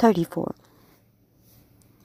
34।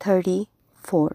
34।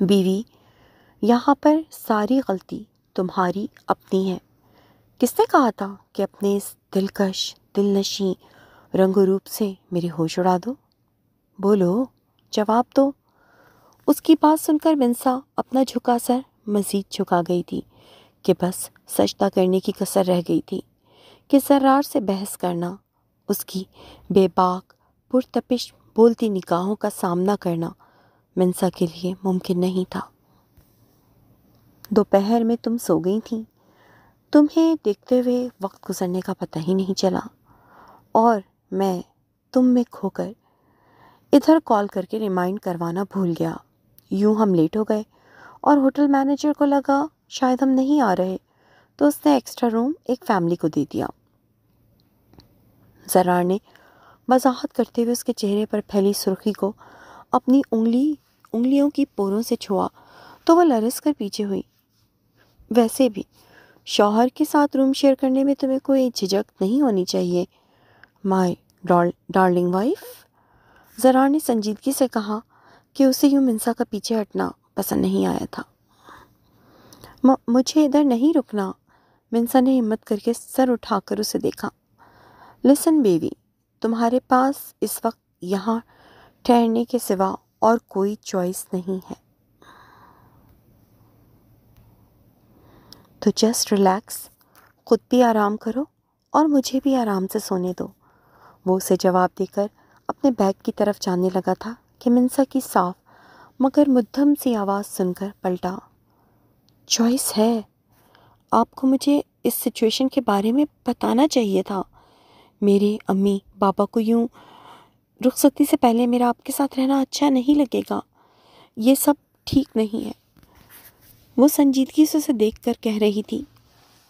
بیوی، یہاں پر ساری غلطی تمہاری اپنی ہے۔ کس نے کہا تھا کہ اپنے اس دلکش دل نشیں رنگ و روپ سے میرے ہوش اڑا دو؟ بولو، جواب دو۔ اس کی بات سن کر منسا اپنا جھکا سر مزید جھکا گئی تھی کہ بس سجدہ کرنے کی کسر رہ گئی تھی کہ زرار سے بحث کرنا، اس کی بے باک پرتپش بولتی نگاہوں کا سامنا کرنا منسا کے لیے ممکن نہیں تھا۔ دوپہر میں تم سو گئی تھیں، تمہیں دیکھتے ہوئے وقت گزرنے کا پتہ ہی نہیں چلا، اور میں تم میں کھو کر ادھر کال کر کے ریمائنڈ کروانا بھول گیا۔ یوں ہم لیٹ ہو گئے اور ہوٹل مینیجر کو لگا شاید ہم نہیں آ رہے، تو اس نے ایکسٹرا روم ایک فیملی کو دے دیا۔ زرار نے وضاحت کرتے ہوئے اس کے چہرے پر پھیلی سرخی کو اپنی انگلیوں کی پوروں سے چھوا تو وہ لرز کر پیچھے ہوئی۔ ویسے بھی شوہر کے ساتھ روم شیئر کرنے میں تمہیں کوئی جھجک نہیں ہونی چاہیے، مائی ڈارلنگ وائف۔ زرار نے سنجیدگی سے کہا کہ اسے یوں منسا کا پیچھے ہٹنا پسند نہیں آیا تھا۔ مجھے ادھر نہیں رکنا۔ منسا نے ہمت کر کے سر اٹھا کر اسے دیکھا۔ لسن بیوی، تمہارے پاس اس وقت یہاں ٹھہرنے کے سوا اور کوئی چوائس نہیں ہے، تو جسٹ ریلیکس، خود بھی آرام کرو اور مجھے بھی آرام سے سونے دو۔ وہ اسے جواب دے کر اپنے بیگ کی طرف جانے لگا تھا کہ منسا کی صاف مگر مدھم سی آواز سن کر پلٹا۔ چوائس ہے؟ آپ کو مجھے اس سچویشن کے بارے میں بتانا چاہیے تھا۔ میرے امی بابا کو یوں رخصتی سے پہلے میرا آپ کے ساتھ رہنا اچھا نہیں لگے گا، یہ سب ٹھیک نہیں ہے۔ وہ سنجیدگی سے اسے دیکھ کر کہہ رہی تھی۔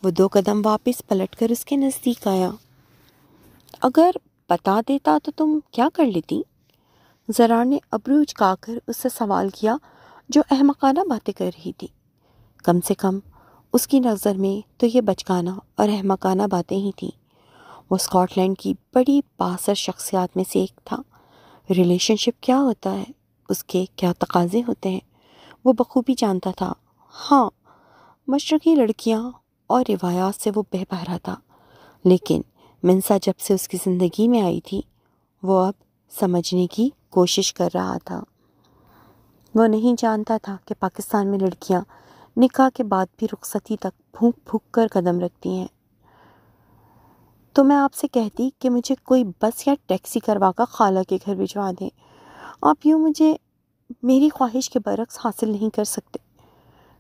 وہ 2 قدم واپس پلٹ کر اس کے نزدیک آیا۔ اگر بتا دیتا تو تم کیا کر لیتی؟ زرار نے ابرو اچکا کر اس سے سوال کیا جو احمقانہ باتیں کر رہی تھی۔ کم سے کم اس کی نظر میں تو یہ بچکانہ اور احمقانہ باتیں ہی تھیں۔ وہ اسکاٹ لینڈ کی بڑی بااثر شخصیات میں سے ایک تھا۔ ریلیشن شپ کیا ہوتا ہے، اس کے کیا تقاضے ہوتے ہیں، وہ بخوبی جانتا تھا۔ ہاں، مشرقی لڑکیاں اور روایات سے وہ بے بہرا تھا، لیکن منسا جب سے اس کی زندگی میں آئی تھی وہ اب سمجھنے کی کوشش کر رہا تھا۔ وہ نہیں جانتا تھا کہ پاکستان میں لڑکیاں نکاح کے بعد بھی رخصتی تک پھونک پھونک کر قدم رکھتی ہیں۔ تو میں آپ سے کہتی کہ مجھے کوئی بس یا ٹیکسی کروا کر خالہ کے گھر بھجوا دیں۔ آپ یوں مجھے میری خواہش کے برعکس حاصل نہیں کر سکتے۔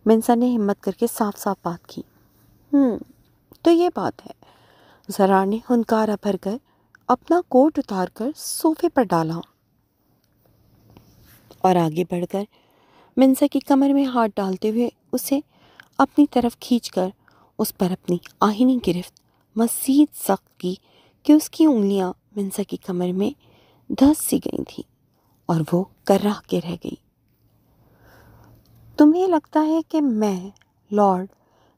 منسا نے ہمت کر کے صاف صاف بات کی۔ تو یہ بات ہے۔ زرار نے ہنکارا بھر کر اپنا کوٹ اتار کر صوفے پر ڈالا اور آگے بڑھ کر منسا کی کمر میں ہاتھ ڈالتے ہوئے اسے اپنی طرف کھینچ کر اس پر اپنی آہنی گرفت مزید سخت کی کہ اس کی انگلیاں منسا کی کمر میں دھس سی گئی تھیں اور وہ کرراہ کے رہ گئی۔ تمہیں لگتا ہے کہ میں لارڈ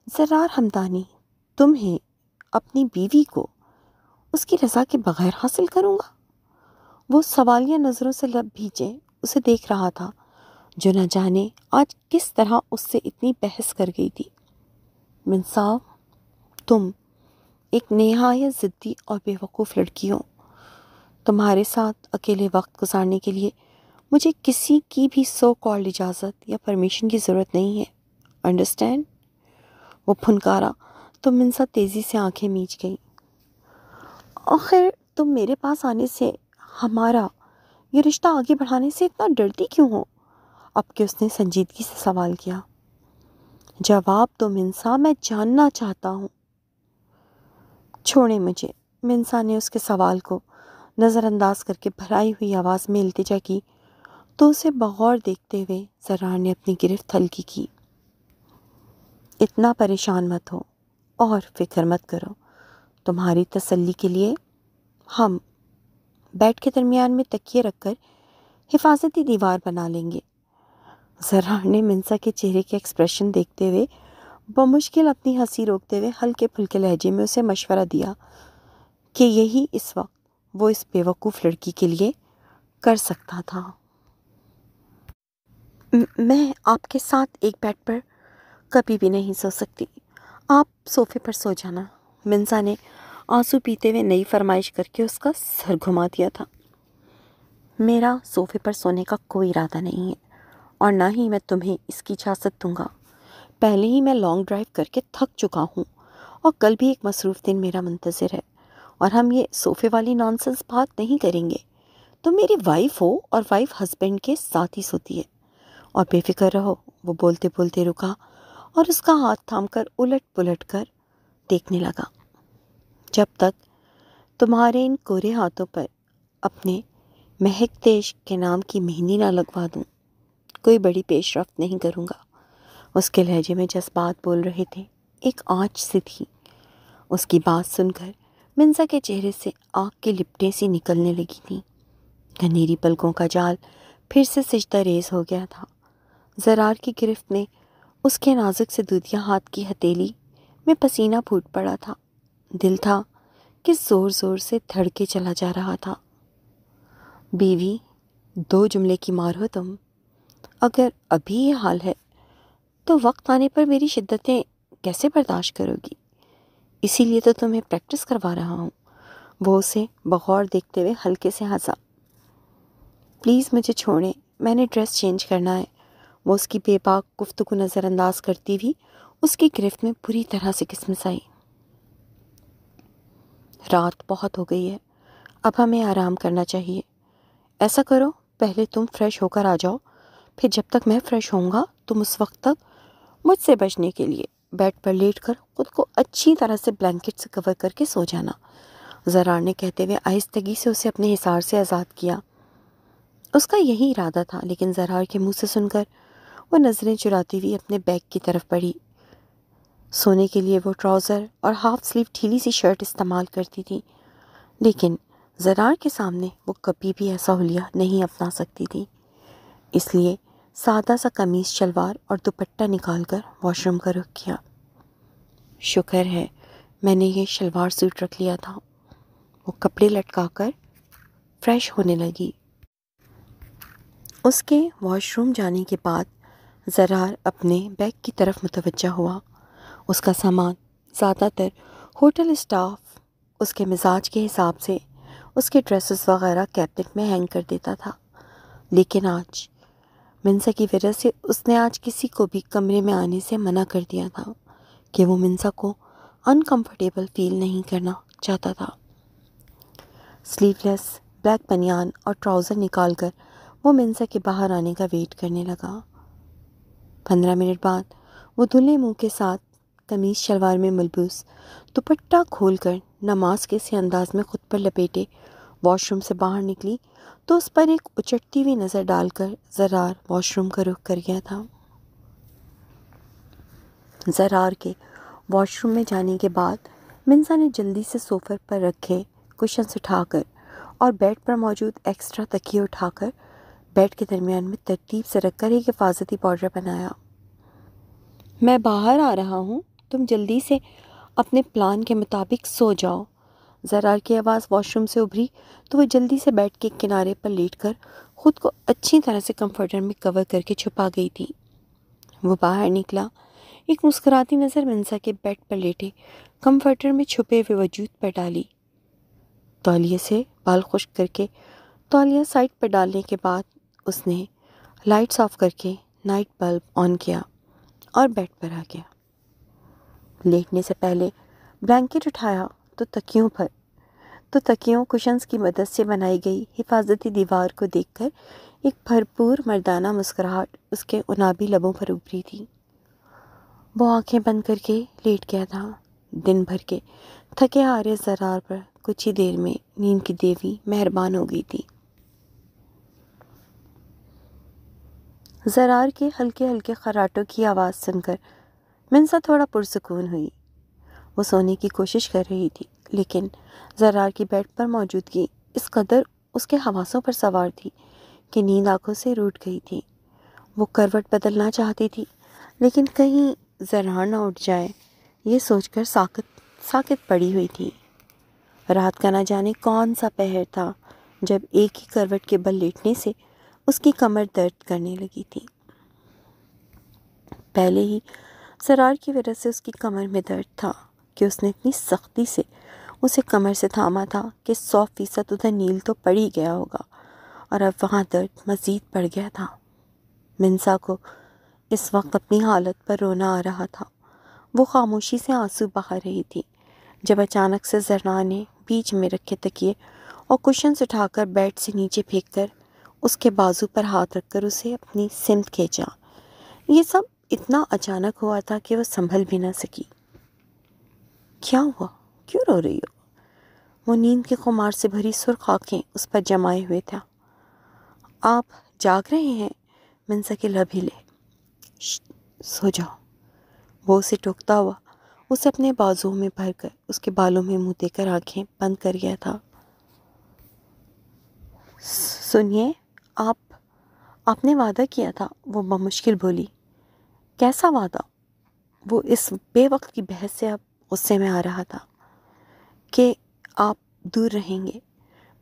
زرار ہمدانی تمہیں اپنی بیوی کو اس کی رضا کے بغیر حاصل کروں گا؟ وہ سوالیہ نظروں سے لب بھیجے اسے دیکھ رہا تھا جو نہ جانے آج کس طرح اس سے اتنی بحث کر گئی تھی۔ منسا، تم ایک نہایت ضدی اور بے وقوف لڑکی ہو۔ تمہارے ساتھ اکیلے وقت گزارنے کے لیے مجھے کسی کی بھی سو کالڈ اجازت یا پرمیشن کی ضرورت نہیں ہے، انڈرسٹینڈ؟ وہ پھنکارا تو منسا تیزی سے آنکھیں میچ گئی۔ آخر تم میرے پاس آنے سے، ہمارا یہ رشتہ آگے بڑھانے سے اتنا ڈرتی کیوں ہو؟ اب کہ اس نے سنجیدگی سے سوال کیا۔ جواب تو منسا، میں جاننا چاہتا ہوں۔ چھوڑیں مجھے۔ منسا نے اس کے سوال کو نظر انداز کر کے بھرائی ہوئی آواز میں التجا کی تو اسے بغور دیکھتے ہوئے زرار نے اپنی گرفت ہلکی کی۔ اتنا پریشان مت ہو اور فکر مت کرو، تمہاری تسلی کے لیے ہم بیڈ کے درمیان میں تکیے رکھ کر حفاظتی دیوار بنا لیں گے۔ زرار نے منسا کے چہرے کے ایکسپریشن دیکھتے ہوئے بمشکل اپنی ہنسی روکتے ہوئے ہلکے پھلکے لہجے میں اسے مشورہ دیا کہ یہی اس وقت وہ اس بے وقوف لڑکی کے لیے کر سکتا تھا۔ میں آپ کے ساتھ ایک بیڈ پر کبھی بھی نہیں سو سکتی، آپ صوفے پر سو جانا۔ منسا نے آنسو پیتے ہوئے نئی فرمائش کر کے اس کا سر گھما دیا تھا۔ میرا صوفے پر سونے کا کوئی ارادہ نہیں ہے، اور نہ ہی میں تمہیں اس کی اجازت دوں گا۔ پہلے ہی میں لانگ ڈرائیو کر کے تھک چکا ہوں، اور کل بھی ایک مصروف دن میرا منتظر ہے، اور ہم یہ صوفے والی نانسنس بات نہیں کریں گے۔ تم میری وائف ہو، اور وائف ہسبینڈ کے ساتھ ہی سوتی ہے۔ اور بے فکر رہو، وہ بولتے بولتے رکا اور اس کا ہاتھ تھام کر الٹ پلٹ کر دیکھنے لگا۔ جب تک تمہارے ان کورے ہاتھوں پر اپنے مہک دیش کے نام کی مہندی نہ لگوا دوں، کوئی بڑی پیش رفت نہیں کروں گا۔ اس کے لہجے میں جذبات بول رہے تھے، ایک آنچ سی تھی۔ اس کی بات سن کر منسا کے چہرے سے آگ کی لپٹیں سی نکلنے لگی تھیں۔ گھنیری پلکوں کا جال پھر سے سجدہ ریز ہو گیا تھا۔ زرار کی گرفت میں اس کے نازک سے دودھیا ہاتھ کی ہتھیلی میں پسینہ پھوٹ پڑا تھا۔ دل تھا کہ زور زور سے دھڑکے چلا جا رہا تھا۔ بیوی، 2 جملے کی مار ہو تم۔ اگر ابھی یہ حال ہے تو وقت آنے پر میری شدتیں کیسے برداشت کرو گی؟ اسی لیے تو تمہیں پریکٹس کروا رہا ہوں۔ وہ اسے بغور دیکھتے ہوئے ہلکے سے ہنسا۔ پلیز مجھے چھوڑیں، میں نے ڈریس چینج کرنا ہے۔ وہ اس کی بے باک گفتگو نظر انداز کرتی ہوئی اس کی گرفت میں بری طرح سے کسمسائی۔ رات بہت ہو گئی ہے، اب ہمیں آرام کرنا چاہیے۔ ایسا کرو، پہلے تم فریش ہو کر آ جاؤ، پھر جب تک میں فریش ہوں گا تم اس وقت تک مجھ سے بچنے کے لیے بیڈ پر لیٹ کر خود کو اچھی طرح سے بلینکٹ سے کور کر کے سو جانا۔ زرار نے کہتے ہوئے آہستگی سے اسے اپنے حصار سے آزاد کیا۔ اس کا یہی ارادہ تھا، لیکن زرار کے منہ سے سن کر وہ نظریں چراتی ہوئی اپنے بیگ کی طرف بڑھی۔ سونے کے لیے وہ ٹراؤزر اور ہاف سلیو ڈھیلی سی شرٹ استعمال کرتی تھی، لیکن زرار کے سامنے وہ کبھی بھی ایسا حلیہ نہیں اپنا سکتی تھی۔ اس لیے سادہ سا قمیص شلوار اور دوپٹہ نکال کر واش روم کا رخ کیا۔ شکر ہے میں نے یہ شلوار سوٹ رکھ لیا تھا۔ وہ کپڑے لٹکا کر فریش ہونے لگی۔ اس کے واش روم جانے کے بعد زرار اپنے بیگ کی طرف متوجہ ہوا۔ اس کا سامان زیادہ تر ہوٹل اسٹاف اس کے مزاج کے حساب سے اس کے ڈریسز وغیرہ کیبنٹ میں ہینگ کر دیتا تھا، لیکن آج منسا کی وجہ سے اس نے آج کسی کو بھی کمرے میں آنے سے منع کر دیا تھا کہ وہ منسا کو انکمفرٹیبل فیل نہیں کرنا چاہتا تھا۔ سلیو لیس بلیک بنیان اور ٹراؤزر نکال کر وہ منسا کے باہر آنے کا ویٹ کرنے لگا۔ 15 منٹ بعد وہ دھلے منہ کے ساتھ قمیص شلوار میں ملبوس دوپٹہ کھول کر نماز کے سے انداز میں خود پر لپیٹے واش روم سے باہر نکلی تو اس پر ایک اچٹتی ہوئی نظر ڈال کر زرار واش روم کا رخ کر گیا تھا۔ زرار کے واش روم میں جانے کے بعد منسا نے جلدی سے صوفے پر رکھے کشنز اٹھا کر اور بیڈ پر موجود ایکسٹرا تکیے اٹھا کر بیڈ کے درمیان میں ترتیب سے رکھ کر ایک حفاظتی بارڈر بنایا۔ میں باہر آ رہا ہوں، تم جلدی سے اپنے پلان کے مطابق سو جاؤ۔ زرار کی آواز واش روم سے ابھری تو وہ جلدی سے بیڈ کے کنارے پر لیٹ کر خود کو اچھی طرح سے کمفرٹر میں کور کر کے چھپا گئی تھی۔ وہ باہر نکلا، ایک مسکراتی نظر منسا کے بیڈ پر لیٹے کمفرٹر میں چھپے ہوئے وجود پر ڈالی۔ تولیے سے بال خشک کر کے تولیہ سائڈ پر ڈالنے کے بعد اس نے لائٹس آف کر کے نائٹ بلب آن کیا اور بیڈ پر آ گیا۔ لیٹنے سے پہلے بلینکٹ اٹھایا تو تکیوں کشنز کی مدد سے بنائی گئی حفاظتی دیوار کو دیکھ کر ایک بھرپور مردانہ مسکراہٹ اس کے عنابی لبوں پر ابھری تھی۔ وہ آنکھیں بند کر کے لیٹ گیا تھا۔ دن بھر کے تھکے ہارے زرار پر کچھ ہی دیر میں نیند کی دیوی مہربان ہو گئی تھی۔ زرار کے ہلکے ہلکے خراٹوں کی آواز سن کر منسا تھوڑا پرسکون ہوئی۔ وہ سونے کی کوشش کر رہی تھی، لیکن زرار کی بیڈ پر موجودگی اس قدر اس کے حواسوں پر سوار تھی کہ نیند آنکھوں سے روٹ گئی تھی۔ وہ کروٹ بدلنا چاہتی تھی، لیکن کہیں زرار نہ اٹھ جائے یہ سوچ کر ساکت پڑی ہوئی تھی۔ رات کا نہ جانے کون سا پہر تھا جب ایک ہی کروٹ کے بل لیٹنے سے اس کی کمر درد کرنے لگی تھی۔ پہلے ہی زرار کی وجہ سے اس کی کمر میں درد تھا کہ اس نے اتنی سختی سے اسے کمر سے تھاما تھا کہ 100% ادھر نیل تو پڑ ہی گیا ہوگا، اور اب وہاں درد مزید بڑھ گیا تھا۔ منسا کو اس وقت اپنی حالت پر رونا آ رہا تھا۔ وہ خاموشی سے آنسو بہا رہی تھی جب اچانک سے زرار نے بیچ میں رکھے تکیے اور کشنز اٹھا کر بیڈ سے نیچے پھینک کر اس کے بازو پر ہاتھ رکھ کر اسے اپنی سمت کھینچا۔ یہ سب اتنا اچانک ہوا تھا کہ وہ سنبھل بھی نہ سکی۔ کیا ہوا؟ کیوں رو رہی ہو؟ وہ نیند کے خمار سے بھری سرخ آنکھیں اس پر جمائے ہوئے تھا۔ آپ جاگ رہے ہیں؟ منسا کے لب ہلے۔ سو جاؤ۔ وہ اسے ٹوکتا ہوا اسے اپنے بازوؤں میں بھر کر اس کے بالوں میں منہ دے کر آنکھیں بند کر گیا تھا۔ سنیے، آپ نے وعدہ کیا تھا، وہ بمشکل بولی۔ کیسا وعدہ؟ وہ اس بے وقت کی بحث سے اب غصے میں آ رہا تھا۔ کہ آپ دور رہیں گے۔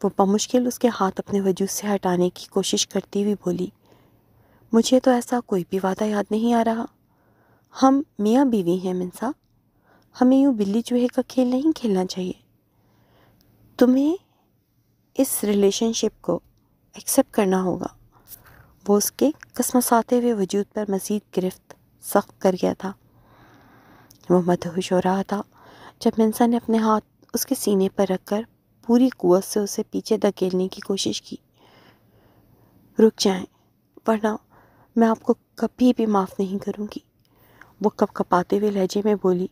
وہ بمشکل اس کے ہاتھ اپنے وجود سے ہٹانے کی کوشش کرتی ہوئی بولی۔ مجھے تو ایسا کوئی بھی وعدہ یاد نہیں آ رہا۔ ہم میاں بیوی ہیں منسا، ہمیں یوں بلی چوہے کا کھیل نہیں کھیلنا چاہیے۔ تمہیں اس ریلیشن شپ کو ایکسیپٹ کرنا ہوگا۔ وہ اس کے کسمساتے ہوئے وجود پر مزید گرفت سخت کر گیا تھا۔ وہ مدہوش ہو رہا تھا جب منسا نے اپنے ہاتھ اس کے سینے پر رکھ کر پوری قوت سے اسے پیچھے دھکیلنے کی کوشش کی۔ رک جائیں ورنہ میں آپ کو کبھی بھی معاف نہیں کروں گی، وہ کپ کپاتے ہوئے لہجے میں بولی۔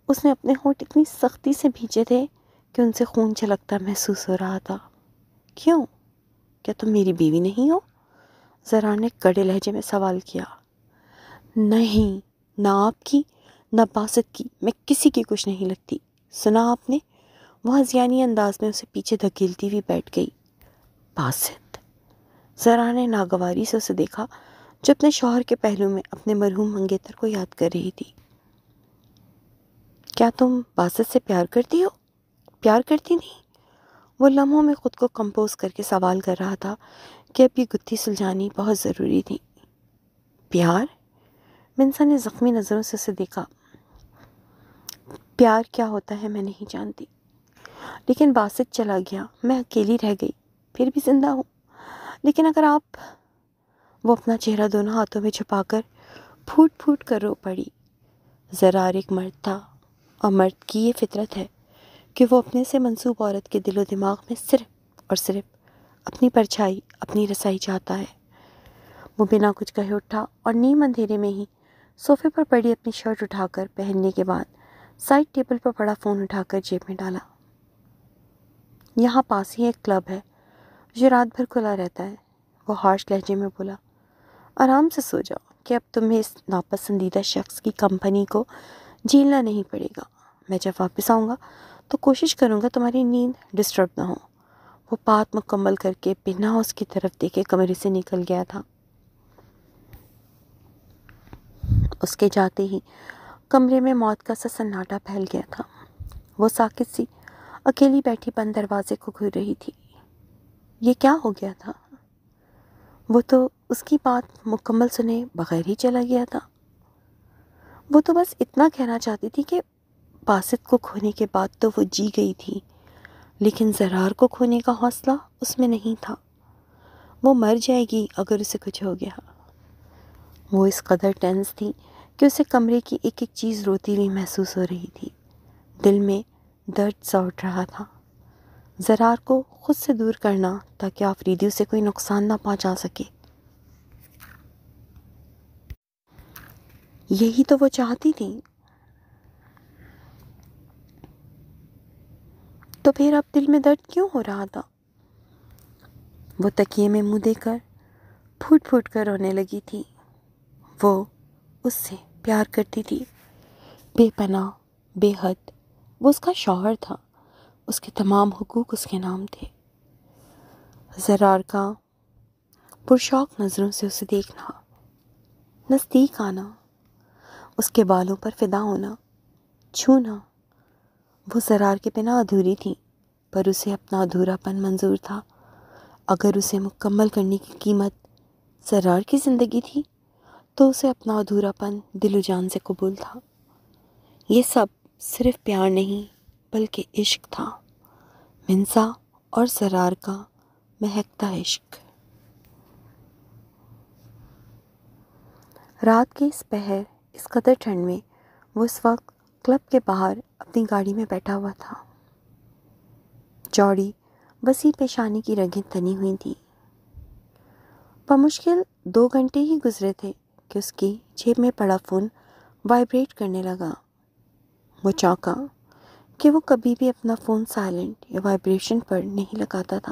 اس نے اپنے ہونٹ اتنی سختی سے بھینچے تھے کہ ان سے خون چھلکتا محسوس ہو رہا تھا۔ کیوں؟ کیا تم میری بیوی نہیں ہو؟ زرار نے کڑے لہجے میں سوال کیا۔ نہیں، نہ آپ کی نہ باسط کی، میں کسی کی کچھ نہیں لگتی۔ سنا آپ نے؟ وہ ہذیانی انداز میں اسے پیچھے دھکیلتی ہوئی بیٹھ گئی۔ باسط؟ زرار نے ناگواری سے اسے دیکھا جو اپنے شوہر کے پہلو میں اپنے مرحوم منگیتر کو یاد کر رہی تھی۔ کیا تم باسط سے پیار کرتی ہو؟ پیار کرتی نہیں؟ وہ لمحوں میں خود کو کمپوز کر کے سوال کر رہا تھا کہ اب یہ گتھی سلجھانی بہت ضروری تھی۔ پیار؟ منسا نے زخمی نظروں سے اسے دیکھا۔ پیار کیا ہوتا ہے میں نہیں جانتی، لیکن باسط چلا گیا، میں اکیلی رہ گئی، پھر بھی زندہ ہوں۔ لیکن اگر آپ… وہ اپنا چہرہ دونوں ہاتھوں میں چھپا کر پھوٹ پھوٹ کر رو پڑی۔ زرار ایک مرد تھا، اور مرد کی یہ فطرت ہے کہ وہ اپنے سے منسوب عورت کے دل و دماغ میں صرف اور صرف اپنی پرچھائی، اپنی رسائی چاہتا ہے۔ وہ بنا کچھ کہے اٹھا اور نیم اندھیرے میں ہی صوفے پر پڑی اپنی شرٹ اٹھا کر پہننے کے بعد سائڈ ٹیبل پر پڑا فون اٹھا کر جیب میں ڈالا۔ یہاں پاس ہی ایک کلب ہے جو رات بھر کھلا رہتا ہے، وہ ہارش لہجے میں بولا۔ آرام سے سو جاؤ کہ اب تمہیں اس ناپسندیدہ شخص کی کمپنی کو جھیلنا نہیں پڑے گا۔ میں جب واپس آؤں گا تو کوشش کروں گا تمہاری نیند ڈسٹرب نہ ہو۔ وہ بات مکمل کر کے بنا اس کی طرف دیکھے کمرے سے نکل گیا تھا۔ اس کے جاتے ہی کمرے میں موت کا سا سناٹا پھیل گیا تھا۔ وہ ساکت سی اکیلی بیٹھی بند دروازے کو گھور رہی تھی۔ یہ کیا ہو گیا تھا؟ وہ تو اس کی بات مکمل سنے بغیر ہی چلا گیا تھا۔ وہ تو بس اتنا کہنا چاہتی تھی کہ باسط کو کھونے کے بعد تو وہ جی گئی تھی، لیکن زرار کو کھونے کا حوصلہ اس میں نہیں تھا۔ وہ مر جائے گی اگر اسے کچھ ہو گیا۔ وہ اس قدر ٹینس تھی کہ اسے کمرے کی ایک ایک چیز روتی ہوئی محسوس ہو رہی تھی۔ دل میں درد سا اٹھ رہا تھا۔ زرار کو خود سے دور کرنا تاکہ آفریدی اسے کوئی نقصان نہ پہنچا سکے۔ یہی تو وہ چاہتی تھی۔ تو پھر اب دل میں درد کیوں ہو رہا تھا؟ وہ تکیے میں منہ دے کر پھوٹ پھوٹ کر رونے لگی تھی۔ وہ اس سے پیار کرتی تھی، بے پناہ، بے حد۔ وہ اس کا شوہر تھا، اس کے تمام حقوق اس کے نام تھے۔ زرار کا پرشوق نظروں سے اسے دیکھنا، نزدیک آنا، اس کے بالوں پر فدا ہونا، چھونا، وہ زرار کے بنا ادھوری تھی، پر اسے اپنا ادھورا پن منظور تھا۔ اگر اسے مکمل کرنے کی قیمت زرار کی زندگی تھی تو اسے اپنا ادھوراپن دل و جان سے قبول تھا۔ یہ سب صرف پیار نہیں بلکہ عشق تھا، منسا اور سرار کا مہکتا عشق۔ رات کے اس پہر، اس قدر ٹھنڈ میں وہ اس وقت کلب کے باہر اپنی گاڑی میں بیٹھا ہوا تھا۔ چوڑی وسیع پیشانی کی رگیں تنی ہوئی تھیں۔ بمشکل 2 گھنٹے ہی گزرے تھے کہ اس کی جیب میں پڑا فون وائبریٹ کرنے لگا۔ وہ چونکا کہ وہ کبھی بھی اپنا فون سائلنٹ یا وائبریشن پر نہیں لگاتا تھا۔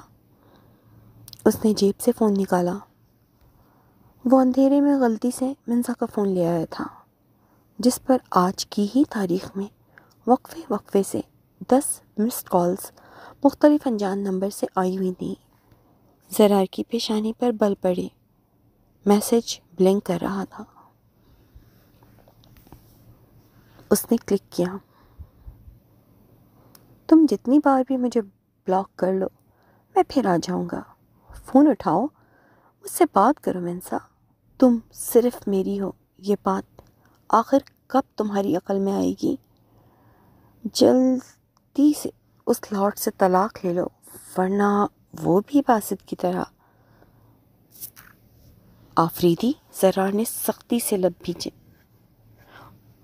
اس نے جیب سے فون نکالا۔ وہ اندھیرے میں غلطی سے منسا کا فون لے آیا تھا، جس پر آج کی ہی تاریخ میں وقفے وقفے سے 10 مسڈ کالز مختلف انجان نمبر سے آئی ہوئی تھیں۔ زرار کی پیشانی پر بل پڑے، میسج بلنک کر رہا تھا۔ اس نے کلک کیا۔ تم جتنی بار بھی مجھے بلاک کر لو، میں پھر آ جاؤں گا۔ فون اٹھاؤ، مجھ سے بات کرو منسا۔ تم صرف میری ہو، یہ بات آخر کب تمہاری عقل میں آئے گی؟ جلدی سے اس لاٹ سے طلاق لے لو، ورنہ وہ بھی باسط کی طرح۔ آفریدی، زرار نے سختی سے لب بھیجے۔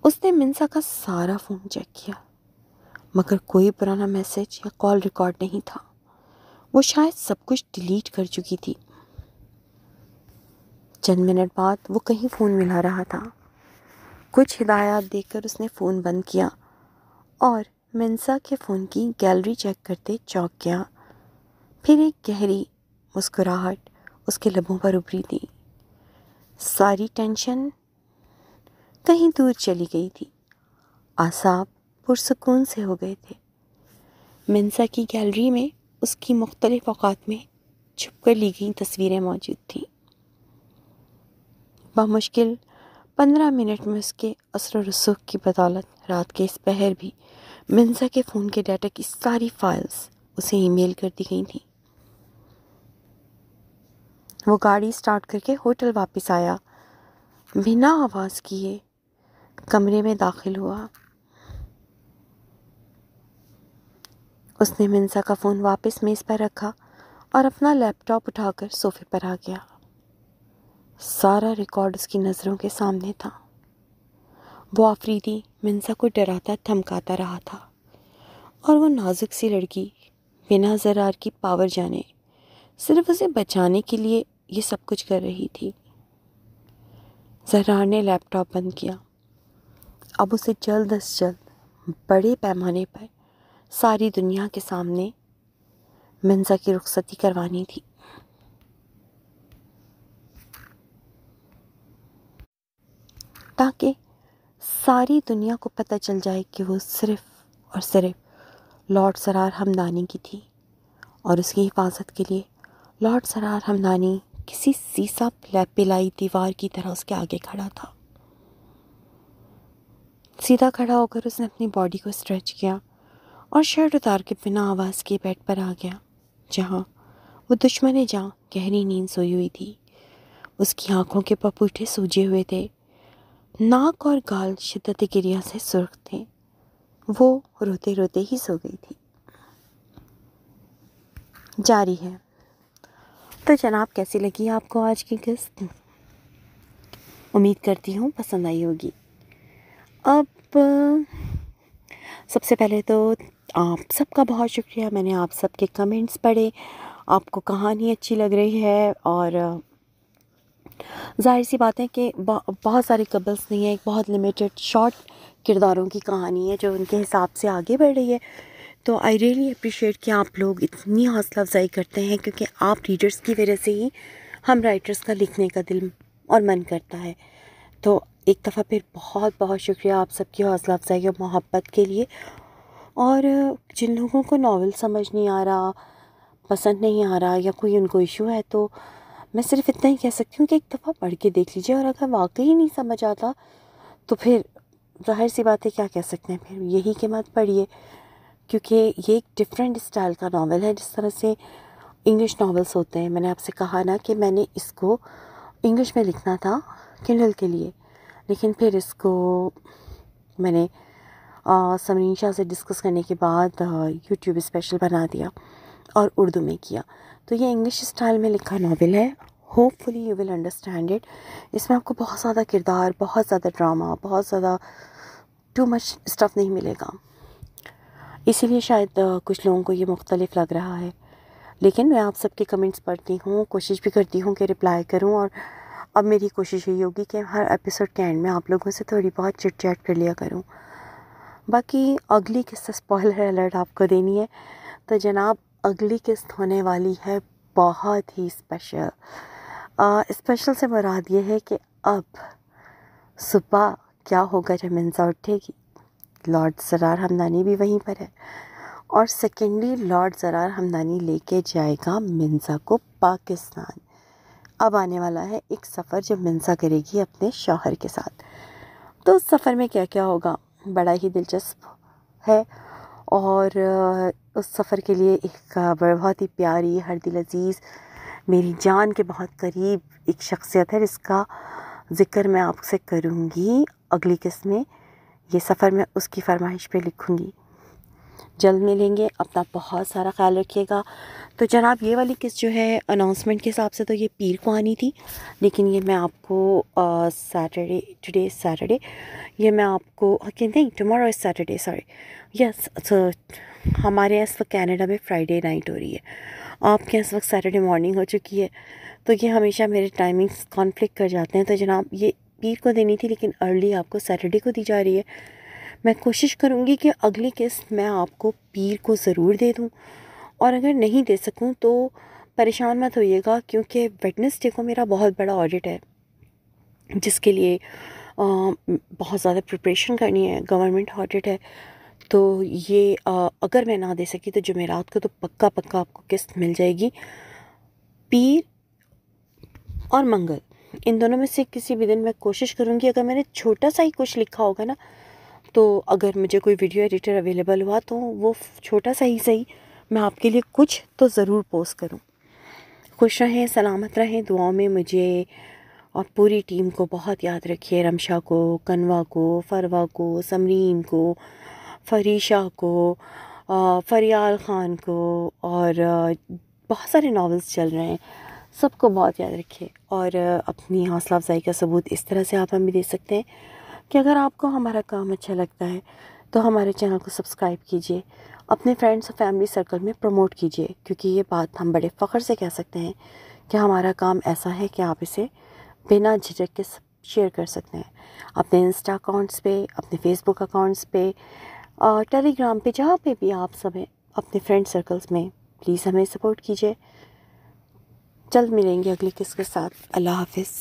اس نے منسا کا سارا فون چیک کیا، مگر کوئی پرانا میسج یا کال ریکارڈ نہیں تھا۔ وہ شاید سب کچھ ڈیلیٹ کر چکی تھی۔ چند منٹ بعد وہ کہیں فون ملا رہا تھا۔ کچھ ہدایات دے کر اس نے فون بند کیا اور منسا کے فون کی گیلری چیک کرتے چونک گیا۔ پھر ایک گہری مسکراہٹ اس کے لبوں پر ابھری تھی۔ ساری ٹینشن کہیں دور چلی گئی تھی۔ اعصاب پرسکون سے ہو گئے تھے۔ منسا کی گیلری میں اس کی مختلف اوقات میں چھپ کر لی گئی تصویریں موجود تھیں۔ بمشکل 15 منٹ میں اس کے اثر و رسوخ کی بدولت رات کے اس پہر بھی منسا کے فون کے ڈیٹا کی ساری فائلز اسے ای میل کر دی گئی تھیں۔ وہ گاڑی سٹارٹ کر کے ہوٹل واپس آیا، بنا آواز کیے کمرے میں داخل ہوا۔ اس نے منسا کا فون واپس میز پر رکھا اور اپنا لیپ ٹاپ اٹھا کر صوفے پر آ گیا۔ سارا ریکارڈ اس کی نظروں کے سامنے تھا۔ وہ آفریدی منسا کو ڈراتا دھمکاتا رہا تھا، اور وہ نازک سی لڑکی بنا زرار کی پاور جانے صرف اسے بچانے کے لیے یہ سب کچھ کر رہی تھی۔ زرار نے لیپ ٹاپ بند کیا۔ اب اسے جلد از جلد بڑے پیمانے پر ساری دنیا کے سامنے منسا کی رخصتی کروانی تھی۔ تاکہ ساری دنیا کو پتہ چل جائے کہ وہ صرف اور صرف لارڈ سرار ہمدانی کی تھی، اور اس کی حفاظت کے لیے لارڈ سرار ہمدانی کسی سیسا پلائی دیوار کی طرح اس کے آگے کھڑا تھا۔ سیدھا کھڑا ہو کر اس نے اپنی باڈی کو اسٹریچ کیا اور شرٹ اتار کے بنا آواز کے بیڈ پر آ گیا، جہاں وہ دشمن جاں گہری نیند سوئی ہوئی تھی۔ اس کی آنکھوں کے پپوٹے سوجے ہوئے تھے، ناک اور گال شدت گریہ سے سرخ تھے۔ وہ روتے روتے ہی سو گئی تھی۔ جاری ہے۔ تو جناب، کیسی لگی آپ کو آج کی قسط؟ امید کرتی ہوں پسند آئی ہوگی۔ اب سب سے پہلے تو آپ سب کا بہت شکریہ، میں نے آپ سب کے کمنٹس پڑھے، آپ کو کہانی اچھی لگ رہی ہے، اور ظاہر سی بات ہے کہ بہت سارے کپلس نہیں ہیں، ایک بہت لمیٹڈ شارٹ کرداروں کی کہانی ہے جو ان کے حساب سے آگے بڑھ رہی ہے۔ تو آئی ریئلی اپریشیٹ کہ آپ لوگ اتنی حوصلہ افزائی کرتے ہیں، کیونکہ آپ ریڈرز کی وجہ سے ہی ہم رائٹرز کا لکھنے کا دل اور من کرتا ہے۔ تو ایک دفعہ پھر بہت بہت شکریہ آپ سب کی حوصلہ افزائی اور محبت کے لیے۔ اور جن لوگوں کو ناول سمجھ نہیں آ رہا، پسند نہیں آ رہا، یا کوئی ان کو ایشو ہے، تو میں صرف اتنا ہی کہہ سکتی ہوں کہ ایک دفعہ پڑھ کے دیکھ لیجیے، اور اگر واقعی نہیں سمجھ آتا تو پھر ظاہر سی بات ہے کیا کہہ سکتے ہیں، پھر یہی کہ مت پڑھیے، کیونکہ یہ ایک ڈفرینٹ اسٹائل کا ناول ہے، جس طرح سے انگلش ناولس ہوتے ہیں۔ میں نے آپ سے کہا نا کہ میں نے اس کو انگلش میں لکھنا تھا، کنڈل کے لیے، لیکن پھر اس کو میں نے سمرین شاہ سے ڈسکس کرنے کے بعد یوٹیوب اسپیشل بنا دیا اور اردو میں کیا۔ تو یہ انگلش اسٹائل میں لکھا ناول ہے، hopefully you will understand it. اس میں آپ کو بہت زیادہ کردار، بہت زیادہ ڈرامہ، بہت زیادہ ٹو مچ اسٹف نہیں ملے گا، اسی لیے شاید کچھ لوگوں کو یہ مختلف لگ رہا ہے، لیکن میں آپ سب کے کمنٹس پڑھتی ہوں، کوشش بھی کرتی ہوں کہ رپلائی کروں، اور اب میری کوشش یہی ہوگی کہ ہر ایپیسوڈ کے اینڈ میں آپ لوگوں سے تھوڑی بہت چٹ چیٹ کر لیا کروں۔ باقی اگلی قسط اسپوائلر الرٹ آپ کو دینی ہے تو جناب اگلی قسط ہونے والی ہے بہت ہی اسپیشل۔ اسپیشل سے مراد یہ ہے کہ اب صبح کیا ہوگا جب منزا اٹھے گی، لارڈ سرار ہمدانی بھی وہیں پر ہے، اور سیکنڈلی لارڈ سرار ہمدانی لے کے جائے گا منزا کو پاکستان۔ اب آنے والا ہے ایک سفر جو منزا کرے گی اپنے شوہر کے ساتھ، تو اس سفر میں کیا کیا ہوگا بڑا ہی دلچسپ ہے، اور اس سفر کے لیے ایک بہت ہی پیاری، ہر دل عزیز، میری جان کے بہت قریب ایک شخصیت ہے جس کا ذکر میں آپ سے کروں گی اگلی قسط میں۔ یہ سفر میں اس کی فرمائش پہ لکھوں گی۔ جلد ملیں گے، اپنا بہت سارا خیال رکھیے گا۔ تو جناب یہ والی قسط جو ہے اناؤنسمنٹ کے حساب سے تو یہ پیر کو آنی تھی، لیکن یہ میں آپ کو سیٹرڈے، ٹوڈے از سیٹرڈے، یہ میں آپ کو نہیں، ٹمارو از سیٹرڈے، سوری، یس، ہمارے یہاں اس وقت کینیڈا میں فرائیڈے نائٹ ہو رہی ہے، آپ کے اس وقت سیٹرڈے مارننگ ہو چکی ہے، تو یہ ہمیشہ میرے ٹائمنگز کانفلکٹ کر جاتے ہیں، تو جناب یہ پیر کو دینی تھی لیکن ارلی آپ کو سیٹرڈے کو دی جا رہی ہے۔ میں کوشش کروں گی کہ اگلی قسط میں آپ کو پیر کو ضرور دے دوں، اور اگر نہیں دے سکوں تو پریشان مت ہوئیے گا، کیونکہ ویڈنسڈے کو میرا بہت بڑا آڈٹ ہے جس کے لیے بہت زیادہ پریپریشن کرنی ہے، گورنمنٹ آڈٹ ہے، تو یہ اگر میں نہ دے سکی تو جمعرات کو تو پکا آپ کو قسط مل جائے گی۔ پیر اور منگل ان دونوں میں سے کسی بھی دن میں کوشش کروں گی، اگر میں نے چھوٹا سا ہی کچھ لکھا ہوگا نا، تو اگر مجھے کوئی ویڈیو ایڈیٹر اویلیبل ہوا تو وہ چھوٹا سا ہی صحیح میں آپ کے لیے کچھ تو ضرور پوسٹ کروں۔ خوش رہیں، سلامت رہیں، دعاؤں میں مجھے اور پوری ٹیم کو بہت یاد رکھیے، رمشا کو، کنوا کو، فروا کو، سمرین کو، فریشا کو، فریال خان کو، اور بہت سارے ناولز چل رہے ہیں، سب کو بہت یاد رکھیے، اور اپنی حوصلہ افزائی کا ثبوت اس طرح سے آپ ہمیں دے سکتے ہیں کہ اگر آپ کو ہمارا کام اچھا لگتا ہے تو ہمارے چینل کو سبسکرائب کیجئے، اپنے فرینڈس اور فیملی سرکل میں پروموٹ کیجئے، کیونکہ یہ بات ہم بڑے فخر سے کہہ سکتے ہیں کہ ہمارا کام ایسا ہے کہ آپ اسے بنا جھجک کے شیئر کر سکتے ہیں اپنے انسٹا اکاؤنٹس پہ، اپنے فیس بک اکاؤنٹس پہ، ٹیلی گرام پہ، جہاں پہ بھی آپ سب ہیں اپنے فرینڈ سرکلز میں پلیز ہمیں سپورٹ کیجئے۔ جلد ملیں گے اگلی قسط کے ساتھ، اللہ حافظ۔